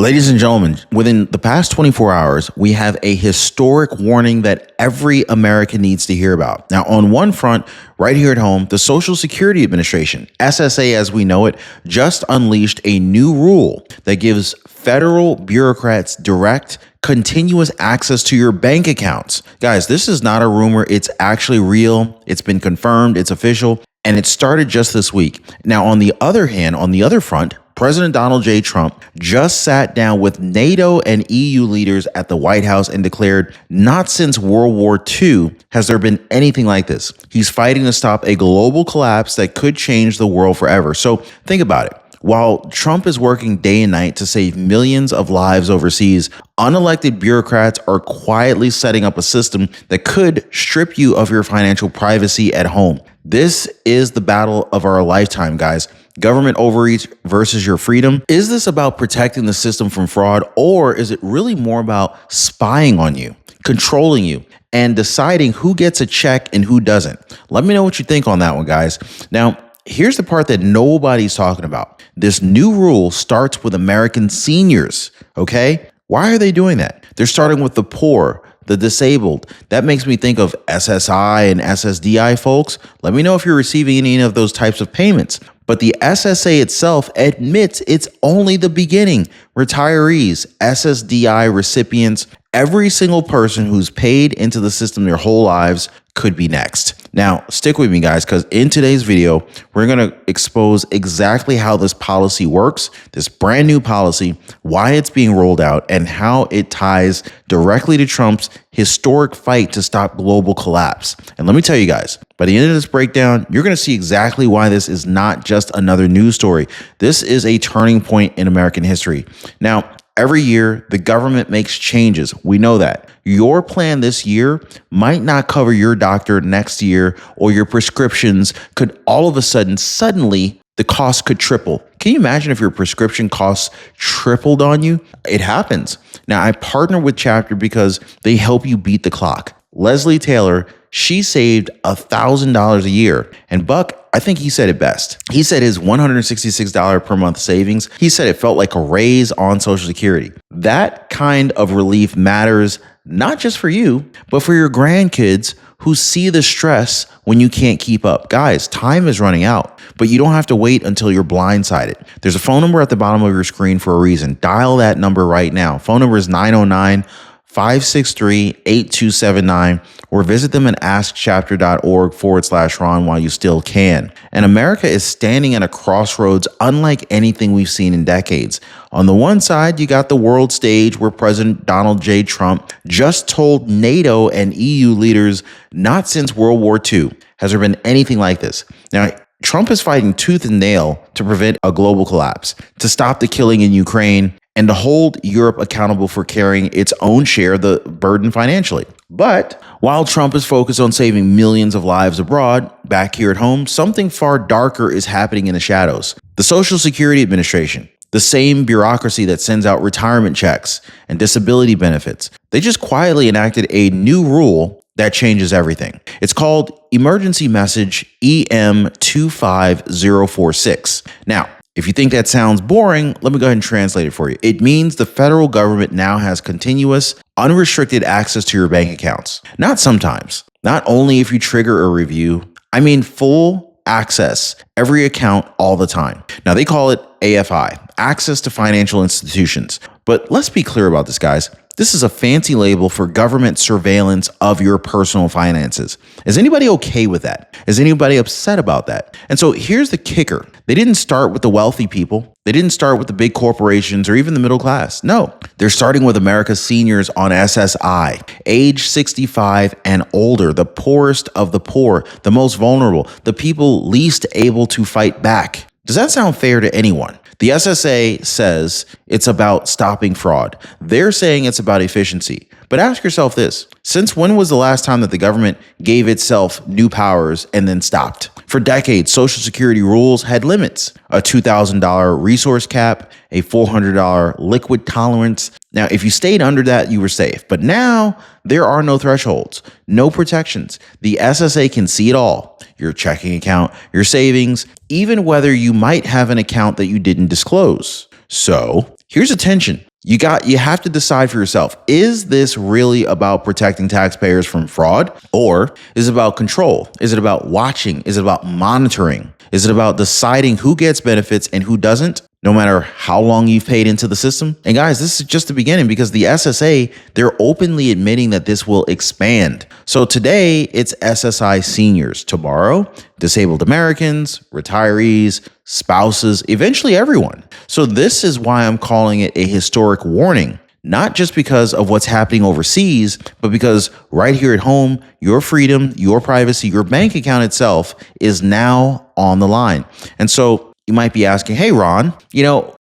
Ladies and gentlemen, within the past 24 hours, we have a historic warning that every American needs to hear about. Now, on one front, right here at home, the Social Security Administration, SSA as we know it, just unleashed a new rule that gives federal bureaucrats direct, continuous access to your bank accounts. Guys, this is not a rumor. It's actually real. It's been confirmed. It's official. And it started just this week. Now, on the other hand, on the other front, President Donald J. Trump just sat down with NATO and EU leaders at the White House and declared, not since World War II has there been anything like this. He's fighting to stop a global collapse that could change the world forever. So think about it. While Trump is working day and night to save millions of lives overseas, unelected bureaucrats are quietly setting up a system that could strip you of your financial privacy at home. This is the battle of our lifetime, guys. Government overreach versus your freedom. Is this about protecting the system from fraud, or is it really more about spying on you, controlling you, and deciding who gets a check and who doesn't? Let me know what you think on that one, guys. Now, here's the part that nobody's talking about. This new rule starts with American seniors, okay? Why are they doing that? They're starting with the poor, the disabled. That makes me think of SSI and SSDI folks. Let me know if you're receiving any of those types of payments. But the SSA itself admits it's only the beginning. Retirees, SSDI recipients, every single person who's paid into the system their whole lives could be next. Now, stick with me, guys, because in today's video, we're going to expose exactly how this policy works, this brand new policy, why it's being rolled out, and how it ties directly to Trump's historic fight to stop global collapse. And let me tell you guys, by the end of this breakdown, you're going to see exactly why this is not just another news story. This is a turning point in American history. Now, every year, the government makes changes. We know that. Your plan this year might not cover your doctor next year, or your prescriptions could all of a suddenly, the cost could triple. Can you imagine if your prescription costs tripled on you? It happens. Now, I partner with Chapter because they help you beat the clock. Leslie Taylor, she saved $1,000 a year. And Buck, I think he said it best. He said his $166 per month savings, he said it felt like a raise on Social Security. That kind of relief matters not just for you, but for your grandkids who see the stress when you can't keep up. Guys, time is running out, but you don't have to wait until you're blindsided. There's a phone number at the bottom of your screen for a reason. Dial that number right now. Phone number is 909-563-8279, or visit them at askchapter.org/Ron while you still can. And America is standing at a crossroads unlike anything we've seen in decades. On the one side, you got the world stage where President Donald J. Trump just told NATO and EU leaders, not since World War II has there been anything like this. Now, Trump is fighting tooth and nail to prevent a global collapse, to stop the killing in Ukraine, and to hold Europe accountable for carrying its own share of the burden financially. But while Trump is focused on saving millions of lives abroad, back here at home, something far darker is happening in the shadows. The Social Security Administration, the same bureaucracy that sends out retirement checks and disability benefits, they just quietly enacted a new rule that changes everything. It's called Emergency Message EM25046. Now, if you think that sounds boring, let me go ahead and translate it for you. It means the federal government now has continuous, unrestricted access to your bank accounts. Not sometimes, not only if you trigger a review, I mean full access, every account all the time. Now they call it AFI, access to financial institutions. But let's be clear about this, guys. This is a fancy label for government surveillance of your personal finances. Is anybody okay with that? Is anybody upset about that? And so here's the kicker. They didn't start with the wealthy people. They didn't start with the big corporations or even the middle class. No, they're starting with America's seniors on SSI, age 65 and older, the poorest of the poor, the most vulnerable, the people least able to fight back. Does that sound fair to anyone? The SSA says it's about stopping fraud. They're saying it's about efficiency. But ask yourself this: since when was the last time that the government gave itself new powers and then stopped? For decades, Social Security rules had limits: a $2,000 resource cap, a $400 liquid tolerance. Now, if you stayed under that, you were safe. But now there are no thresholds, no protections. The SSA can see it all: your checking account, your savings, even whether you might have an account that you didn't disclose. So here's a tension. You have to decide for yourself. Is this really about protecting taxpayers from fraud, or is it about control? Is it about watching? Is it about monitoring? Is it about deciding who gets benefits and who doesn't, no matter how long you've paid into the system? And guys, this is just the beginning, because the SSA, they're openly admitting that this will expand. So today it's SSI seniors. Tomorrow, disabled Americans, retirees, spouses, eventually everyone. So this is why I'm calling it a historic warning. Not just because of what's happening overseas, but because right here at home, your freedom, your privacy, your bank account itself is now on the line. And so you might be asking, hey, Ron,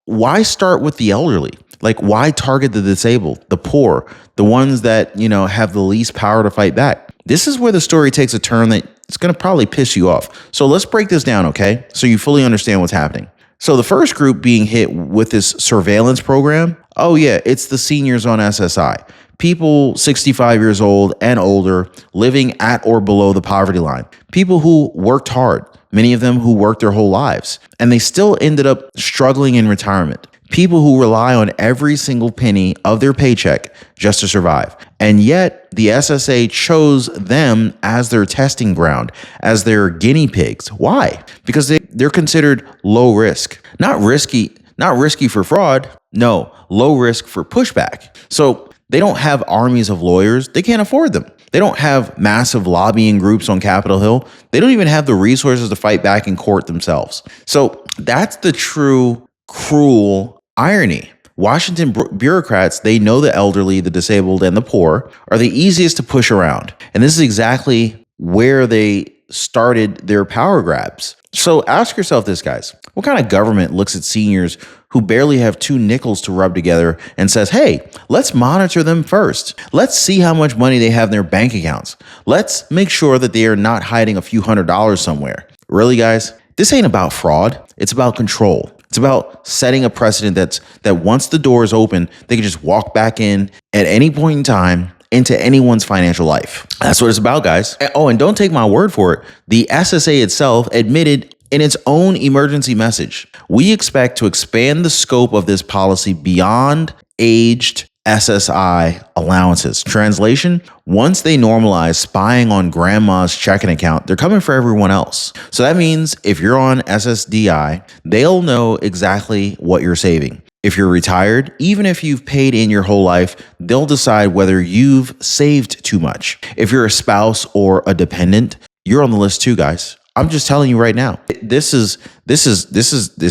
why start with the elderly? Like, why target the disabled, the poor, the ones that, have the least power to fight back? This is where the story takes a turn that it's going to probably piss you off. So let's break this down, okay? So you fully understand what's happening. So the first group being hit with this surveillance program, oh yeah, it's the seniors on SSI. People 65 years old and older living at or below the poverty line. People who worked hard, many of them who worked their whole lives, and they still ended up struggling in retirement. People who rely on every single penny of their paycheck just to survive. And yet the SSA chose them as their testing ground, as their guinea pigs. Why? Because they're considered low risk. Not risky for fraud. No, low risk for pushback. So they don't have armies of lawyers. They can't afford them. They don't have massive lobbying groups on Capitol Hill. They don't even have the resources to fight back in court themselves. So that's the true cruel irony. Washington bureaucrats, they know the elderly, the disabled, and the poor are the easiest to push around. And this is exactly where they started their power grabs. So ask yourself this, guys. What kind of government looks at seniors who barely have 2 nickels to rub together and says, hey, let's monitor them first. Let's see how much money they have in their bank accounts. Let's make sure that they are not hiding a few $100s somewhere. Really, guys? This ain't about fraud. It's about control. It's about setting a precedent that once the door is open, they can just walk back in at any point in time into anyone's financial life. That's what it's about, guys. Oh, and don't take my word for it. The SSA itself admitted in its own emergency message, we expect to expand the scope of this policy beyond aged SSI allowances. Translation, once they normalize spying on grandma's checking account, they're coming for everyone else. So that means if you're on SSDI, they'll know exactly what you're saving. If you're retired, even if you've paid in your whole life, they'll decide whether you've saved too much. If you're a spouse or a dependent, you're on the list too, guys. I'm just telling you right now. This is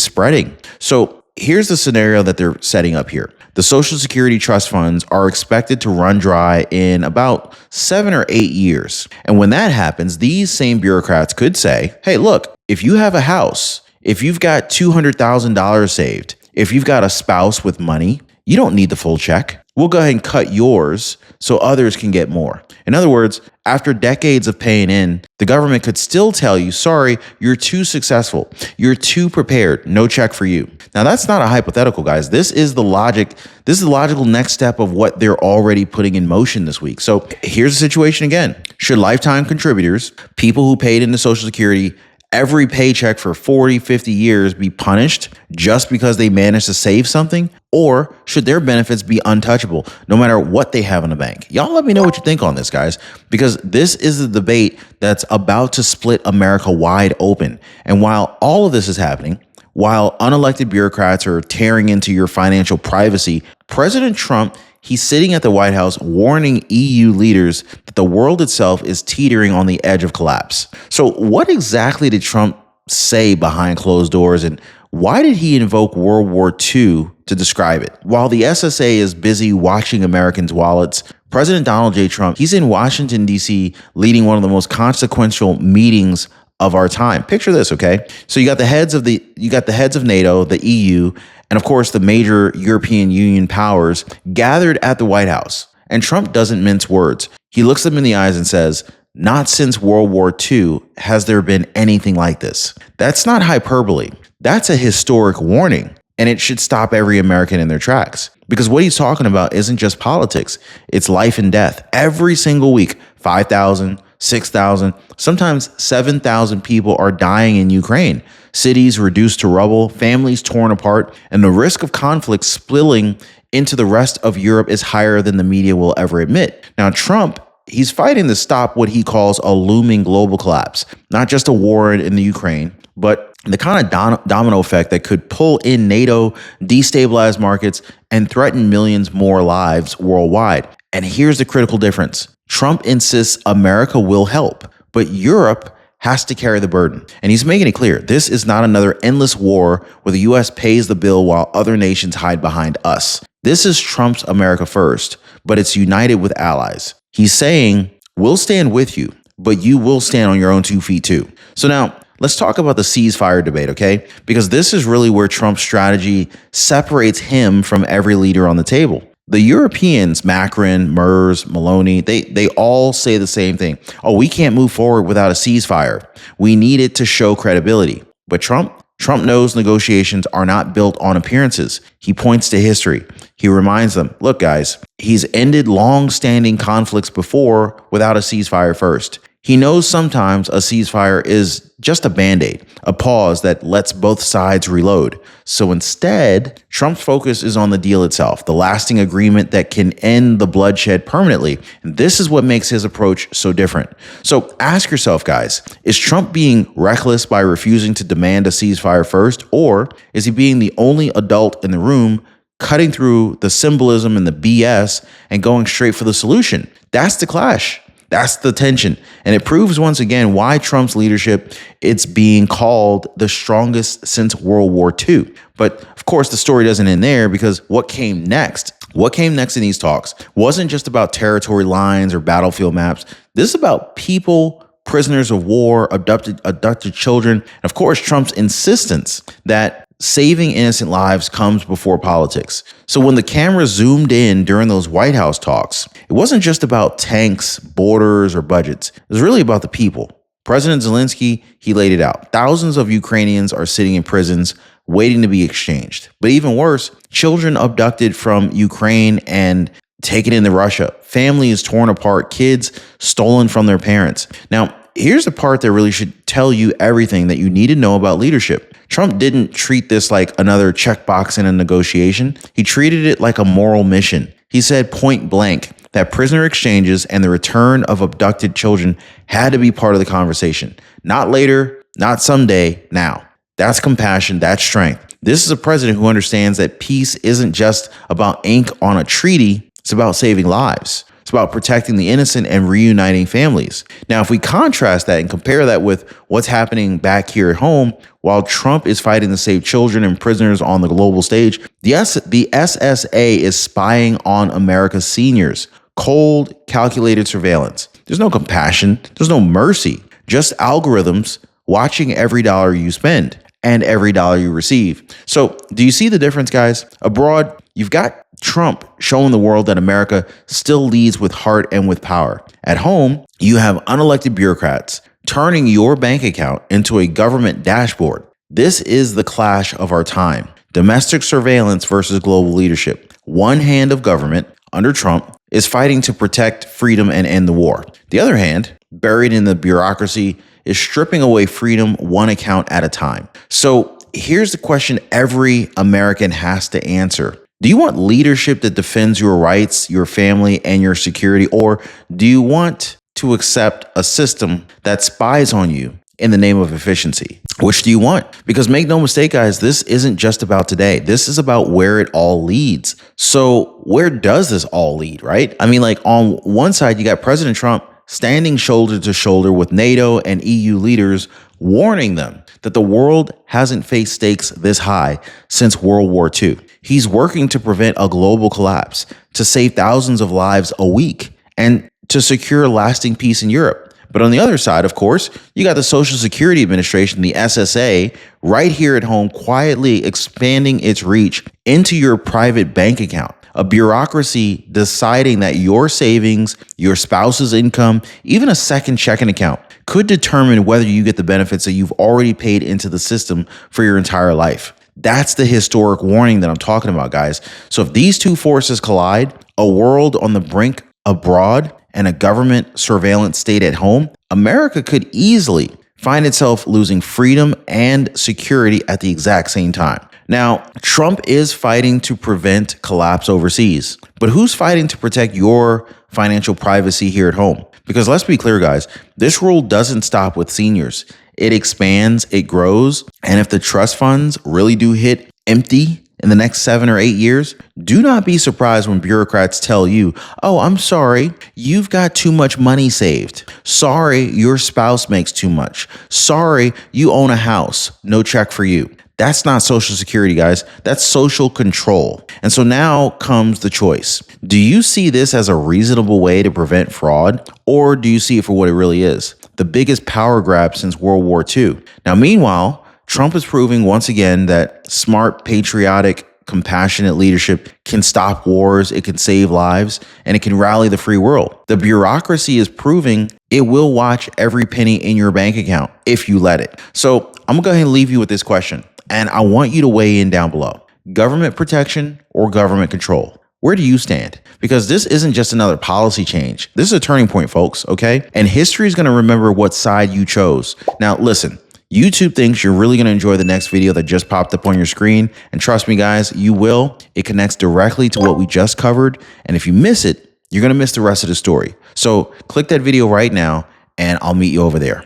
spreading. So here's the scenario that they're setting up here. The Social Security trust funds are expected to run dry in about 7 or 8 years. And when that happens, these same bureaucrats could say, hey, look, if you have a house, if you've got $200,000 saved, if you've got a spouse with money, you don't need the full check. We'll go ahead and cut yours so others can get more. In other words, after decades of paying in, the government could still tell you, sorry, you're too successful. You're too prepared. No check for you. Now, that's not a hypothetical, guys. This is the logic. This is the logical next step of what they're already putting in motion this week. So here's the situation again. Should lifetime contributors, people who paid into Social Security, every paycheck for 40, 50 years be punished just because they managed to save something? Or should their benefits be untouchable no matter what they have in the bank? Y'all let me know what you think on this, guys, because this is the debate that's about to split America wide open. And while all of this is happening, while unelected bureaucrats are tearing into your financial privacy, President Trump, he's sitting at the White House warning EU leaders that the world itself is teetering on the edge of collapse. So what exactly did Trump say behind closed doors, and why did he invoke World War II to describe it? While the SSA is busy watching Americans' wallets, President Donald J. Trump, he's in Washington, D.C., leading one of the most consequential meetings of our time. Picture this, okay? So you got the heads of NATO, the EU, and of course the major European Union powers gathered at the White House. And Trump doesn't mince words. He looks them in the eyes and says, not since World War II has there been anything like this. That's not hyperbole. That's a historic warning. And it should stop every American in their tracks. Because what he's talking about isn't just politics. It's life and death. Every single week, 5,000, 6,000, sometimes 7,000 people are dying in Ukraine. Cities reduced to rubble, families torn apart, and the risk of conflict spilling into the rest of Europe is higher than the media will ever admit. Now, Trump, he's fighting to stop what he calls a looming global collapse, not just a war in the Ukraine, but the kind of domino effect that could pull in NATO, destabilize markets, and threaten millions more lives worldwide. And here's the critical difference. Trump insists America will help, but Europe has to carry the burden. And he's making it clear, this is not another endless war where the US pays the bill while other nations hide behind us. This is Trump's America first, but it's united with allies. He's saying, we'll stand with you, but you will stand on your own 2 feet too. So now, let's talk about the ceasefire debate, okay? Because this is really where Trump's strategy separates him from every leader on the table. The Europeans, Macron, Merz, Maloney, they all say the same thing. Oh, we can't move forward without a ceasefire. We need it to show credibility. But Trump knows negotiations are not built on appearances. He points to history. He reminds them, look, guys, he's ended long-standing conflicts before without a ceasefire first. He knows sometimes a ceasefire is just a band-aid, a pause that lets both sides reload. So instead, Trump's focus is on the deal itself, the lasting agreement that can end the bloodshed permanently. And this is what makes his approach so different. So ask yourself, guys, is Trump being reckless by refusing to demand a ceasefire first, or is he being the only adult in the room, cutting through the symbolism and the BS and going straight for the solution? That's the clash. That's the tension. And it proves once again why Trump's leadership, it's being called the strongest since World War II. But of course, the story doesn't end there, because what came next? What came next in these talks wasn't just about territory lines or battlefield maps. This is about people, prisoners of war, abducted children, and of course, Trump's insistence that saving innocent lives comes before politics. So when the camera zoomed in during those White House talks, it wasn't just about tanks, borders, or budgets. It was really about the people. President Zelensky, he laid it out. Thousands of Ukrainians are sitting in prisons waiting to be exchanged. But even worse, children abducted from Ukraine and taken into Russia. Families torn apart, kids stolen from their parents. Now, here's the part that really should tell you everything that you need to know about leadership. Trump didn't treat this like another checkbox in a negotiation. He treated it like a moral mission. He said point blank that prisoner exchanges and the return of abducted children had to be part of the conversation. Not later, not someday, now. That's compassion, that's strength. This is a president who understands that peace isn't just about ink on a treaty, it's about saving lives. It's about protecting the innocent and reuniting families. Now, if we contrast that and compare that with what's happening back here at home, while Trump is fighting to save children and prisoners on the global stage, the SSA is spying on America's seniors. Cold, calculated surveillance. There's no compassion. There's no mercy. Just algorithms watching every dollar you spend and every dollar you receive. So do you see the difference, guys? Abroad, you've got Trump showing the world that America still leads with heart and with power. At home, you have unelected bureaucrats turning your bank account into a government dashboard. This is the clash of our time. Domestic surveillance versus global leadership. One hand of government under Trump is fighting to protect freedom and end the war. The other hand, buried in the bureaucracy, is stripping away freedom one account at a time. So here's the question every American has to answer. Do you want leadership that defends your rights, your family, and your security? Or do you want to accept a system that spies on you in the name of efficiency? Which do you want? Because make no mistake, guys, this isn't just about today. This is about where it all leads. So where does this all lead, right? I mean, like on one side, you got President Trump standing shoulder to shoulder with NATO and EU leaders, warning them that the world hasn't faced stakes this high since World War II. He's working to prevent a global collapse, to save thousands of lives a week, and to secure lasting peace in Europe. But on the other side, of course, you got the Social Security Administration, the SSA, right here at home, quietly expanding its reach into your private bank account. A bureaucracy deciding that your savings, your spouse's income, even a second checking account could determine whether you get the benefits that you've already paid into the system for your entire life. That's the historic warning that I'm talking about, guys. So if these two forces collide, a world on the brink abroad and a government surveillance state at home, America could easily find itself losing freedom and security at the exact same time. Now, Trump is fighting to prevent collapse overseas, but who's fighting to protect your financial privacy here at home? Because let's be clear, guys, this rule doesn't stop with seniors. It expands, it grows, and if the trust funds really do hit empty in the next 7 or 8 years, do not be surprised when bureaucrats tell you, oh, I'm sorry, you've got too much money saved. Sorry, your spouse makes too much. Sorry, you own a house. No check for you. That's not Social Security, guys. That's social control. And so now comes the choice. Do you see this as a reasonable way to prevent fraud, or do you see it for what it really is? The biggest power grab since World War II. Now, meanwhile, Trump is proving once again that smart, patriotic, compassionate leadership can stop wars, it can save lives, and it can rally the free world. The bureaucracy is proving it will watch every penny in your bank account if you let it. So I'm gonna go ahead and leave you with this question, and I want you to weigh in down below. Government protection or government control? Where do you stand? Because this isn't just another policy change. This is a turning point, folks, okay? And history is gonna remember what side you chose. Now, listen. YouTube thinks you're really going to enjoy the next video that just popped up on your screen. And trust me, guys, you will. It connects directly to what we just covered. And if you miss it, you're going to miss the rest of the story. So click that video right now, and I'll meet you over there.